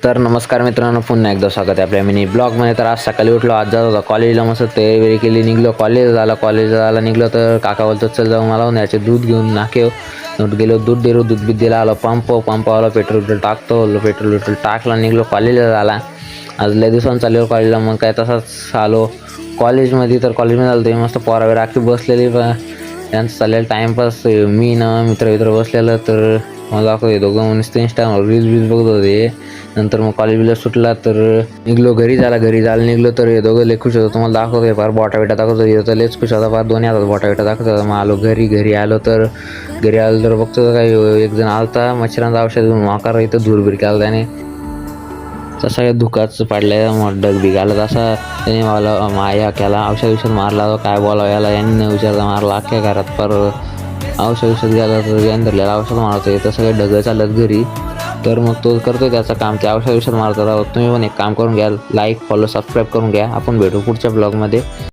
तर नमस्कार मित्रांनो, पुन्हा एकदा स्वागत आहे आपल्या मिनी ब्लॉगमध्ये. तर आज सकाळी उठलो, आज जात होता कॉलेजला, मस्त तयारी केली, निघलो कॉलेजला निघलो. तर काका बोलतो चल जाऊ, मला याचे दूध घेऊन नाके गेलो, दूध दिला, आलो पंपावाला पेट्रोल टाकला, निघलो कॉलेजला झाला. आज लय दिवसांनी चाललो कॉलेजला, मग काय तसाच आलो कॉलेजमध्ये. तर कॉलेजमध्ये आलो ते मस्त पोरा राखी बसलेली, त्यांचं चाललेलं टाईमपास. मी ना मित्र बसलेलं, तर मला दाखवते दोघं नुसतं इंस्टाग्रामवर रील्स बघत होते. नंतर मग कॉलेजला सुटला, तर निघलो घरी जायला निघलो. तर हे दोघं लय खुश होतं, तुम्हाला दाखवतोय फार बोटा दाखवतो, येतं लयच खुश होता, फार दोन्ही हातात बोटा दाखवत होता. मग आलो घरी आलो तर बघतो काय एक जण आलता मच्छरांचं औषध घेऊन, माकार इथं धूर केला त्याने, तसा काय धुकाच पाडलाय, मग डग बिघाला तसा त्याने मला माया केला, औषध मारला. काय बोलावं याला, यांनी न विचारता मारला अख्ख्या घरात. पर औषध घ्यायला तर याने धरलेला औषध मारतोय, तर सगळे ढगं चालत घरी. तर मग तो करतोय त्याचं काम, ते औषध मारतात. तुम्ही पण एक काम करून घ्या, लाईक फॉलो सबस्क्राईब करून घ्या. आपण भेटू पुढच्या ब्लॉगमध्ये.